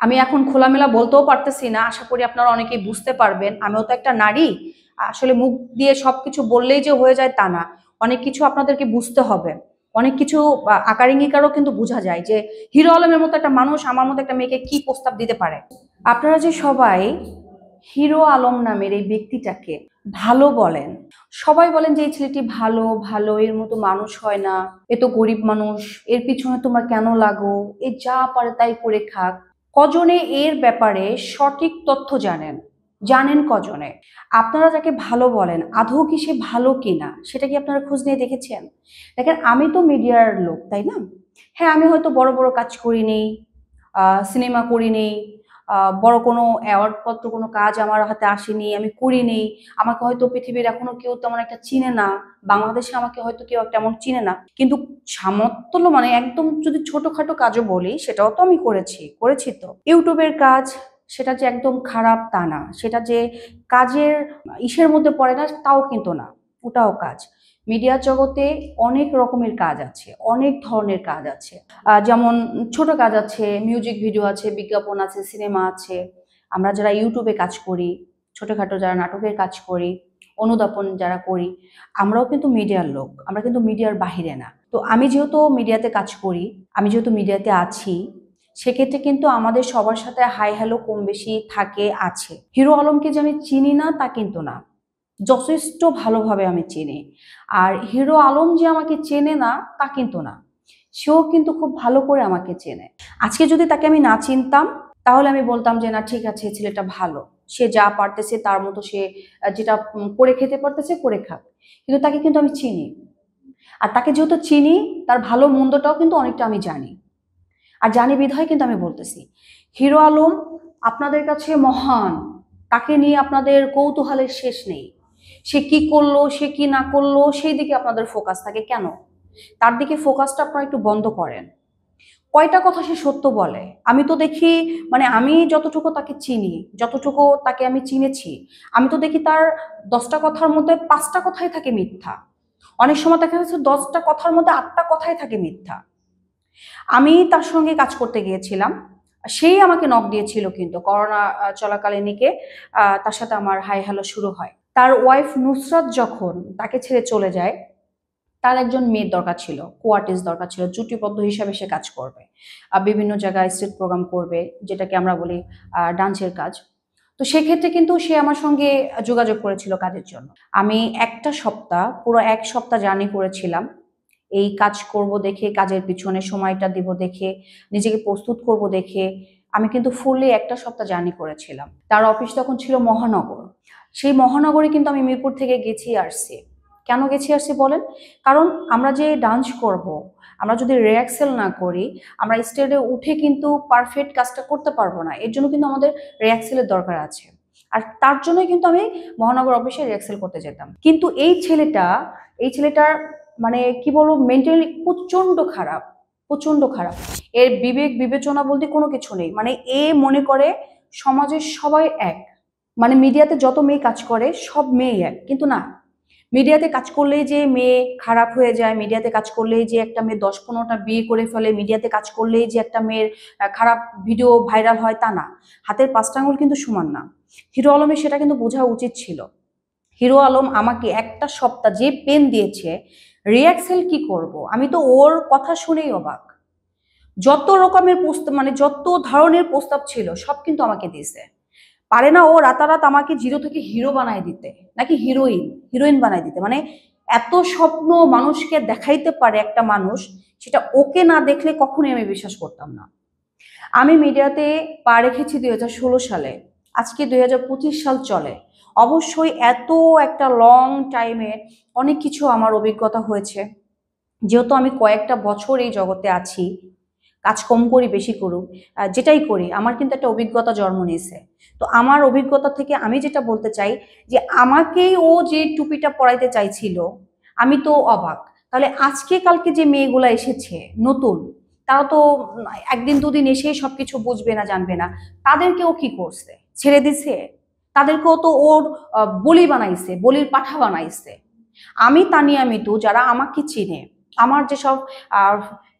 আমি এখন খোলামেলা বলতেও পারতেছি না, আশা করি আপনারা অনেকেই বুঝতে পারবেন। আমিও তো একটা নারী। আসলে মুখ দিয়ে সবকিছু বললেই যে হয়ে যায় তা না। অনেক কিছু আপনাদেরকে বুঝতে হবে। অনেক কিছু আকার ইঙ্গিকারও কিন্তু বোঝা যায় যে হিরো আলমের মতো একটা মানুষ আমার মতো একটা মেয়েকে কি প্রস্তাব দিতে পারে। আপনারা যে সবাই হিরো আলম নামের এই ব্যক্তিটাকে ভালো বলেন, সবাই বলেন যে এই ছেলেটি ভালো ভালো, এর মতো মানুষ হয় না, এ তো গরিব মানুষ, এর পিছনে তোমরা কেন লাগো, এ যা পারে তাই করে খাক। কজনে এর ব্যাপারে সঠিক তথ্য জানেন? জানেন কজনে? আপনারা যাকে ভালো বলেন আদৌ কি সে ভালো কিনা সেটা কি আপনারা খোঁজ নিয়ে দেখেছেন? দেখেন, আমি তো মিডিয়ার লোক, তাই না? হ্যাঁ, আমি হয়তো বড় বড় কাজ করি নেই, সিনেমা করি নেই, বড় কোনো অ্যাওয়ার্ড পত্র কোনো কাজ আমার হাতে আসেনি, আমি করি নেই। আমাকে হয়তো পৃথিবীর এখনো কেউ তেমন একটা চিনে না, বাংলাদেশে আমাকে হয়তো কেউ তেমন চিনে না, কিন্তু সামর্থ্য মানে একদম যদি ছোটখাটো কাজও বলি সেটাও তো আমি করেছি তো ইউটিউবের কাজ। সেটা যে একদম খারাপ তা না, সেটা যে কাজের ইসের মধ্যে পড়ে না তাও কিন্তু না, ওটাও কাজ। মিডিয়া জগতে অনেক রকমের কাজ আছে, অনেক ধরনের কাজ আছে। যেমন ছোট কাজ আছে, মিউজিক ভিডিও আছে, বিজ্ঞাপন আছে, সিনেমা আছে। আমরা যারা ইউটিউবে কাজ করি, ছোটখাটো যারা নাটকের কাজ করি, অনুধাবন যারা করি, আমরাও কিন্তু মিডিয়ার লোক, আমরা কিন্তু মিডিয়ার বাহিরে না। তো আমি যেহেতু মিডিয়াতে কাজ করি, আমি যেহেতু মিডিয়াতে আছি, সেক্ষেত্রে কিন্তু আমাদের সবার সাথে হাই হ্যালো কম বেশি থাকে, আছে। হিরো আলমকে যে আমি চিনি না তা কিন্তু না, যথেষ্ট ভালোভাবে আমি চিনি। আর হিরো আলম যে আমাকে চেনে না তা কিন্তু না, সেও কিন্তু খুব ভালো করে আমাকে চেনে। আজকে যদি তাকে আমি না চিনতাম তাহলে আমি বলতাম যে না, ঠিক আছে, ছেলেটা ভালো, সে যা পারতেছে তার মতো সে যেটা করে খেতে পারতেছে করে খাক। কিন্তু তাকে কিন্তু আমি চিনি, আর তাকে যেহেতু চিনি তার ভালো মন্দটাও কিন্তু অনেকটা আমি জানি। আর জানি বিধায় কিন্তু আমি বলতেছি, হিরো আলম আপনাদের কাছে মহান, তাকে নিয়ে আপনাদের কৌতূহলের শেষ নেই। সে কি করলো, সে কি না করলো, সেই দিকে আপনাদের ফোকাস থাকে কেন? তার দিকে ফোকাসটা আপনারা একটু বন্ধ করেন। কয়টা কথা সে সত্য বলে? আমি তো দেখি, মানে আমি যতটুকু তাকে চিনি, যতটুকু তাকে আমি চিনেছি, আমি তো দেখি তার 10টা কথার মধ্যে 5টা কথাই থাকে মিথ্যা। অনেক সময় দেখা যাচ্ছে 10টা কথার মধ্যে 8টা কথাই থাকে মিথ্যা। আমি তার সঙ্গে কাজ করতে গিয়েছিলাম, সেই আমাকে নক দিয়েছিল কিন্তু করোনা চলাকালীনকে তার সাথে আমার হাই হ্যালো শুরু হয়। তার ওয়াইফ নুসরাত যখন তাকে ছেড়ে চলে যায়, তার একজন মেয়ের দরকার ছিল, কোয়ার্টিস্ট দরকার ছিল, জুটিবদ্ধ হিসাবে সে কাজ করবে, বিভিন্ন জায়গায় স্টেজ প্রোগ্রাম করবে, যেটাকে আমরা বলি ডান্সের কাজ। তো সেক্ষেত্রে কিন্তু সে আমার সঙ্গে যোগাযোগ করেছিল কাজের জন্য। আমি একটা সপ্তাহ, পুরো 1 সপ্তাহ জার্নি করেছিলাম এই কাজ করব দেখে, কাজের পিছনে সময়টা দিব দেখে, নিজেকে প্রস্তুত করব দেখে। আমি কিন্তু ফুললি একটা সপ্তাহ জার্নি করেছিলাম। তার অফিস তখন ছিল মহানগর। সেই মহানগরে কিন্তু আমি মিরপুর থেকে গেছি আসছি। কেন গেছি আসছি বলেন? কারণ আমরা যে ডান্স করব, আমরা যদি রিহার্সাল না করি, আমরা স্টেজে উঠে কিন্তু পারফেক্ট কাজটা করতে পারবো না। এর জন্য কিন্তু আমাদের রিহার্সালের দরকার আছে। আর তার জন্যই কিন্তু আমি মহানগর অফিসে রিহার্সাল করতে যেতাম। কিন্তু এই ছেলেটার মানে কি বলবো, মেন্টালি প্রচন্ড খারাপ, প্রচন্ড খারাপ। এর বিবেক বিবেচনা বলতে কোনো কিছু নেই। মানে এ মনে করে সমাজের সবাই এক, মানে মিডিয়াতে যত মেয়ে কাজ করে সব মেয়ে এক, কিন্তু না। মিডিয়াতে কাজ করলেই যে মেয়ে খারাপ হয়ে যায়, মিডিয়াতে কাজ করলেই যে একটা মেয়ে 10-15টা বিয়ে করে ফেলে, মিডিয়াতে কাজ করলেই যে একটা মেয়ের খারাপ ভিডিও ভাইরাল হয় তা না। হাতের 5টা আঙুল কিন্তু সমান না। হিরো আলমের সেটা কিন্তু বোঝা উচিত ছিল। হিরো আলম আমাকে একটা সপ্তাহ যে পেন দিয়েছে, রিহার্সাল কি করব, আমি তো ওর কথা শুনেই অবাক। যত রকমের প্রস্তাব, মানে যত ধরনের প্রস্তাব ছিল সব কিন্তু আমাকে দিয়েছে। পারে না ও রাতারাত আমাকে জিরো থেকে হিরো বানায় দিতে, নাকি হিরোইন হিরোইন বানায় দিতে। মানে এত স্বপ্ন মানুষকে দেখাইতে পারে একটা মানুষ, সেটা ওকে না দেখলে কখনোই আমি বিশ্বাস করতাম না। আমি মিডিয়াতে পা রেখেছি 2016 সালে, আজকে 2025 সাল চলে। অবশ্যই এত একটা লং টাইমে অনেক কিছু আমার অভিজ্ঞতা হয়েছে। যেহেতু আমি কয়েকটা বছর এই জগতে আছি, কাজ কম করি বেশি করুক, যেটাই করি আমার কিন্তু একটা অভিজ্ঞতা জন্ম নিয়েছে। তো আমার অভিজ্ঞতা থেকে আমি যেটা বলতে চাই, যে আমাকেই ও যে টুপিটা পরাইতে চাইছিল, আমি তো অবাক। তাহলে আজকে কালকে যে মেয়েগুলা এসেছে নতুন, তারা তো একদিন দুদিন এসেই সবকিছু বুঝবে না, জানবে না। তাদেরকেও কি করছে, ছেড়ে দিছে? তাদেরকেও তো ওর বলি বানাইছে, বলির পাঠা বানাইছে। আমি তানিয়া মিতু, যারা আমাকে চিনে, আমার যেসব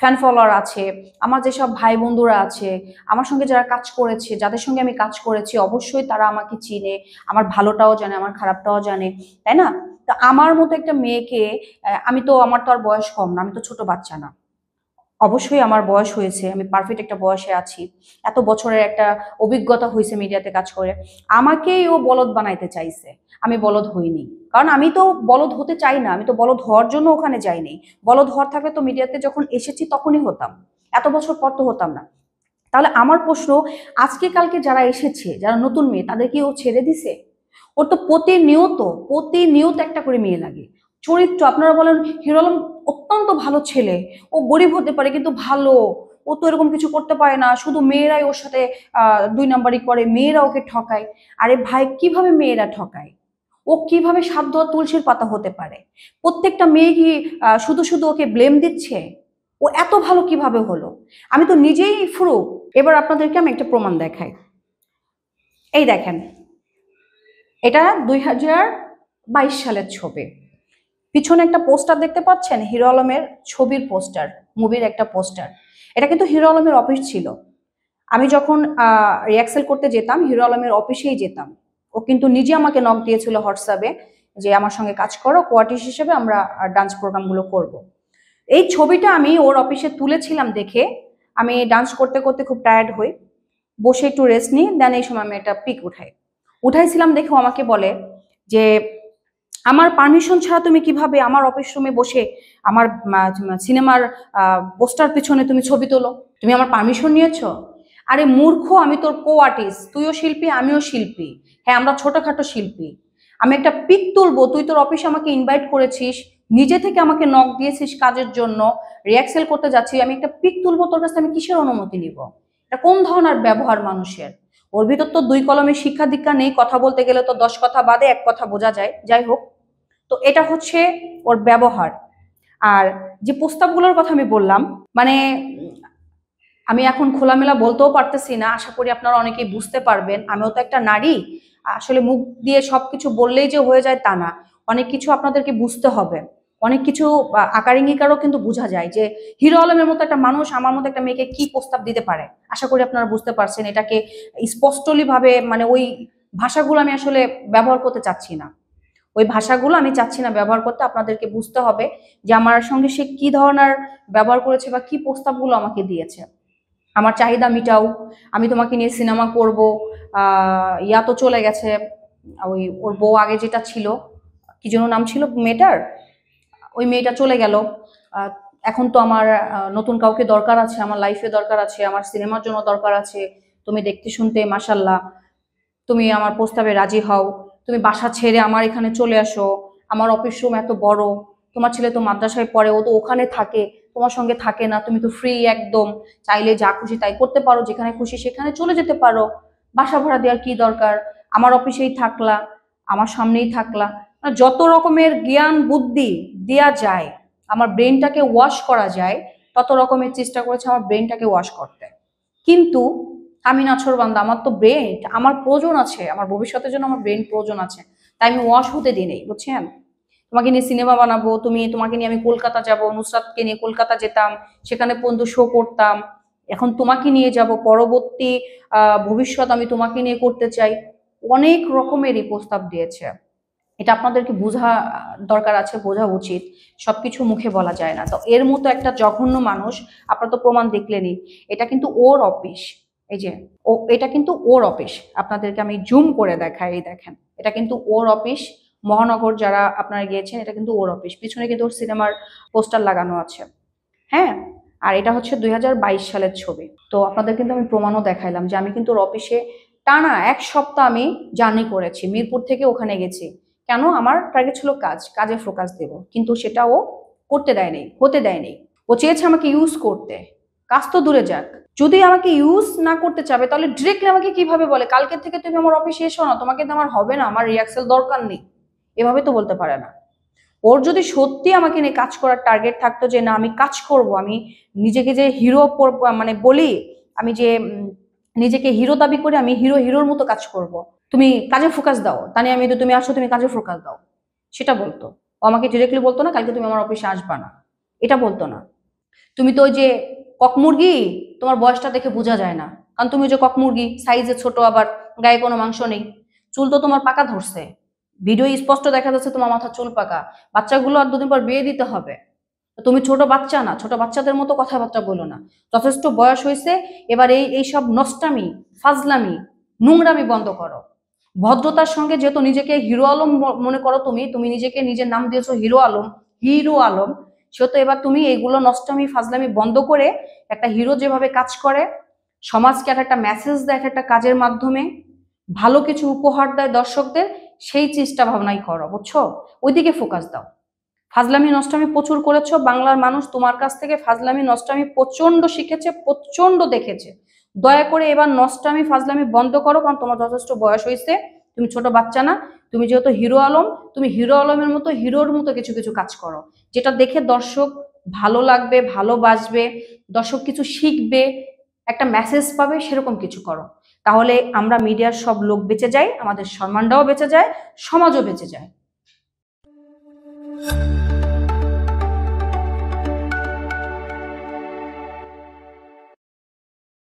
ফ্যান ফলোয়ার আছে, আমার যেসব ভাই বন্ধুরা আছে, আমার সঙ্গে যারা কাজ করেছে, যাদের সঙ্গে আমি কাজ করেছি, অবশ্যই তারা আমাকে চিনে, আমার ভালোটাও জানে, আমার খারাপটাও জানে, তাই না? তো আমার মতো একটা মেয়েকে, আমি তো, আমার তো আর বয়স কম না, আমি তো ছোট বাচ্চা না। অবশ্যই আমার বয়স হয়েছে, আমি পারফেক্ট একটা বয়সে আছি, এত বছরের একটা অভিজ্ঞতা হয়েছে মিডিয়াতে কাজ করে। আমাকেই ও বলদ বানাইতে চাইছে, আমি বলদ হইনি। কারণ আমি তো বলদ হতে চাই না, আমি তো বলদ হওয়ার জন্য ওখানে যাইনি। বলদ হওয়ার থাকলে তো মিডিয়াতে যখন এসেছি তখনই হতাম, এত বছর পর তো হতাম না। তাহলে আমার প্রশ্ন, আজকে কালকে যারা এসেছে, যারা নতুন মেয়ে, তাদেরকে ও ছেড়ে দিছে? ওর তো প্রতিনিয়ত প্রতিনিয়ত একটা করে মেয়ে লাগে। চরিত্র, আপনারা বলেন হিরো আলম অত্যন্ত ভালো ছেলে, ও গরিব হতে পারে কিন্তু ভালো, ও তো এরকম কিছু করতে পারে না, শুধু মেয়েরাই ওর সাথে দুই নাম্বারই করে, মেয়েরা ওকে ঠকায়। আরে ভাই, কিভাবে মেয়েরা ঠকায়? ও কিভাবে সাধ্য তুলসীর পাতা হতে পারে? প্রত্যেকটা মেয়ে কি শুধু শুধু ওকে ব্লেম দিচ্ছে? ও এত ভালো কিভাবে হলো? আমি তো নিজেই প্রুফ। এবার আপনাদেরকে আমি একটা প্রমাণ দেখাই। এই দেখেন, এটা 2022 সালের ছবি। পিছনে একটা পোস্টার দেখতে পাচ্ছেন, হিরো আলমের ছবির পোস্টার, মুভির একটা পোস্টার। এটা কিন্তু হিরো আলমের অফিস ছিল। আমি যখন রিহার্সাল করতে যেতাম, হিরো আলমের অফিসেই যেতাম। ও কিন্তু নিজে আমাকে নক দিয়েছিল হোয়াটসঅ্যাপে, যে আমার সঙ্গে কাজ করো, কোয়ার্টিস্ট হিসেবে আমরা ডান্স প্রোগ্রামগুলো করব। এই ছবিটা আমি ওর অফিসে তুলেছিলাম দেখে আমি ডান্স করতে করতে খুব টায়ার্ড হই, বসে একটু রেস্ট নিই, দেন এই সময় আমি একটা পিক উঠাইছিলাম দেখে ও আমাকে বলে যে, আমার পারমিশন ছাড়া তুমি কিভাবে আমার অফিস রুমে বসে আমার সিনেমার পোস্টার পিছনে তুমি ছবি তোলো? তুমি আমার পারমিশন নিয়েছো? আরে মূর্খ, আমি তোর কো আর্টিস্ট, তুইও শিল্পী আমিও শিল্পী। হ্যাঁ, আমরা ছোটখাটো শিল্পী। আমি একটা পিক তুলবো, তুই তোর অফিসে আমাকে ইনভাইট করেছিস, নিজে থেকে আমাকে নক দিয়েছিস কাজের জন্য, রিহার্সাল করতে যাচ্ছি, আমি একটা পিক তুলবো তোর কাছে, আমি কিসের অনুমতি নিব? এটা কোন ধরনের ব্যবহার মানুষের? ওর ভিতর তো দুই কলমের শিক্ষা দীক্ষা নেই, কথা বলতে গেলে তো 10 কথা বাদে এক কথা বোঝা যায়। যাই হোক, তো এটা হচ্ছে ওর ব্যবহার। আর যে প্রস্তাবগুলোর কথা আমি বললাম, মানে আমি এখন খোলামেলা বলতেও পারতেছি না, আশা করি আপনারা অনেকেই বুঝতে পারবেন, আমিও তো একটা নারী। আসলে মুখ দিয়ে সবকিছু বললেই যে হয়ে যায় তা না, অনেক কিছু আপনাদেরকে বুঝতে হবে, অনেক কিছু আকার ইঙ্গিকারও কিন্তু বোঝা যায় যে হিরো আলমের মতো একটা মানুষ আমার মতো একটা মেয়েকে কি প্রস্তাব দিতে পারে। আশা করি আপনারা বুঝতে পারছেন, এটাকে স্পষ্টলি ভাবে, মানে ওই ভাষাগুলো আমি আসলে ব্যবহার করতে চাচ্ছি না, ওই ভাষাগুলো আমি চাচ্ছি না ব্যবহার করতে। আপনাদেরকে বুঝতে হবে যে আমার সঙ্গে সে কি ধরনের ব্যবহার করেছে বা কি প্রস্তাবগুলো আমাকে দিয়েছে। আমার চাহিদা মিটাও, আমি তোমাকে নিয়ে সিনেমা করব, ইয়া তো চলে গেছে, ওই ওর বউ আগে যেটা ছিল, কি যেন নাম ছিল মেয়েটার, ওই মেয়েটা চলে গেল। আহ, এখন তো আমার নতুন কাউকে দরকার আছে, আমার লাইফে দরকার আছে, আমার সিনেমার জন্য দরকার আছে। তুমি দেখতে শুনতে মাশাল্লাহ, তুমি আমার প্রস্তাবে রাজি হও, তুমি বাসা ছেড়ে আমার এখানে চলে আসো, আমার অফিস রুম এত বড়, তোমার ছেলে তো মাদ্রাসায় পড়ে, ও তো ওখানে থাকে, তোমার সঙ্গে থাকে না, তুমি তো ফ্রি একদম, চাইলে যা খুশি তাই করতে পারো, যেখানে খুশি সেখানে চলে যেতে পারো, বাসা ভাড়া দেওয়ার কি দরকার, আমার অফিসেই থাকলা, আমার সামনেই থাকলা। মানে যত রকমের জ্ঞান বুদ্ধি দেয়া যায়, আমার ব্রেনটাকে ওয়াশ করা যায়, তত রকমের চেষ্টা করেছে আমার ব্রেনটাকে ওয়াশ করতে। কিন্তু আমি নাছোড়বান্দা, আমার তো ব্রেন, আমার প্রয়োজন আছে, আমার ভবিষ্যতের জন্য আমার ব্রেন প্রয়োজন আছে, তাই আমি ওয়াশ হতে দিই নেই, বুঝছেন? তোমাকে নিয়ে সিনেমা বানাবো, তোমাকে নিয়ে আমি কলকাতা যাব, নুসরাতকে নিয়ে কলকাতা যেতাম, সেখানে পর্যন্ত শো করতাম, এখন তোমাকে নিয়ে যাব, পরবর্তী ভবিষ্যৎ আমি তোমাকে নিয়ে করতে চাই। অনেক রকমেরই প্রস্তাব দিয়েছে, এটা আপনাদেরকে বোঝা দরকার আছে, বোঝা উচিত। সবকিছু মুখে বলা যায় না। তো এর মতো একটা জঘন্য মানুষ, আপনারা তো প্রমাণ দেখলেনই, এটা কিন্তু ওর অফিস। এই যে, এটা কিন্তু ওর অফিস, আপনাদেরকে আমি জুম করে দেখাই, এই দেখেন, এটা কিন্তু ওর অফিস। মহানগর যারা আপনারা গিয়েছেন, এটা কিন্তু ওর অফিস, পিছনে কিন্তু ওর সিনেমার পোস্টার লাগানো আছে। হ্যাঁ, আর এটা হচ্ছে 2022 সালের ছবি। তো আপনাদের কিন্তু আমি প্রমাণও দেখাইলাম যে আমি কিন্তু ওর অফিসে টানা 1 সপ্তাহ আমি জার্নি করেছি, মিরপুর থেকে ওখানে গেছি। কেন? আমার টার্গেট ছিল কাজ, কাজে ফোকাস দেব, কিন্তু সেটা ও করতে দেয়নি, হতে দেয়নি। ও চেয়েছে আমাকে ইউজ করতে, কাজ তো দূরে যাক, যদি আমাকে ইউজ না করতে চাবে তাহলে ডিরেক্টলি আমাকে কিভাবে বলে, কালকে থেকে তুমি আমার অফিসে এসো না, তোমাকে তো আমার হবে না, আমার রিহার্সাল দরকার নেই, এভাবে তো বলতে পারে না। ওর যদি সত্যি আমাকে নিয়ে কাজ করার টার্গেট থাকতো, যে না আমি কাজ করব, আমি নিজেকে যে হিরো মানে বলি, আমি যে নিজেকে হিরো দাবি করি, আমি হিরোর মতো কাজ করব, তুমি কাজে ফোকাস দাও, তা নিয়ে আমি তো, তুমি আসো, তুমি কাজে ফোকাস দাও, সেটা বলতো। ও আমাকে ডিরেক্টলি বলতো না কালকে তুমি আমার অফিসে আসবা না, এটা বলতো না। তুমি তো ওই যে কক মুরগি, তোমার বয়সটা দেখে বোঝা যায় না, কারণ তুমি ওই যে কক মুরগি, সাইজে ছোট, আবার গায়ে কোনো মাংস নেই, চুল তো তোমার পাকা ধরছে, ভিডিও স্পষ্ট দেখা যাচ্ছে তোমার মাথা চুল পাকা। বাচ্চাগুলো আর দুদিন পর বিয়ে দিতে হবে। তুমি ছোট বাচ্চা না, ছোট বাচ্চাদের মতো কথাবার্তা বলো না, যথেষ্ট বয়স হয়েছে। এবার এই সব নষ্টামি, ফাজলামি, নোংরামি বন্ধ করো। ভদ্রতার সঙ্গে যেহেতু নিজেকে হিরো আলম মনে করো, তুমি তুমি নিজেকে, নিজের নাম দিয়েছো হিরো আলম, হিরো আলম, সেহেতু এবার তুমি এইগুলো নষ্টামি ফাজলামি বন্ধ করে একটা হিরো যেভাবে কাজ করে, সমাজকে একটা মেসেজ দেয় একটা কাজের মাধ্যমে, ভালো কিছু উপহার দেয় দর্শকদের, সেই চিন্তা ভাবনাই করো, বুঝছো? ওইদিকে ফোকাস দাও। ফাজলামি নষ্টামি প্রচুর করেছো, বাংলার মানুষ তোমার কাছ থেকে ফাজলামি নষ্টামি প্রচন্ড শিখেছে, প্রচন্ড দেখেছে। দয়া করে এবার নষ্টামি ফাজলামি বন্ধ করো, কারণ তোমার যথেষ্ট বয়স হয়েছে, তুমি ছোট বাচ্চা না। তুমি যেহেতু হিরো আলম, তুমি হিরো আলমের মতো, হিরোর মতো কিছু কিছু কাজ করো, যেটা দেখে দর্শক ভালো লাগবে, ভালোবাসবে, দর্শক কিছু শিখবে, একটা মেসেজ পাবে, সেরকম কিছু করো। তাহলে আমরা মিডিয়ার সব লোক বেঁচে যাই, আমাদের সম্মানটাও বেঁচে যায়, সমাজও বেঁচে যায়।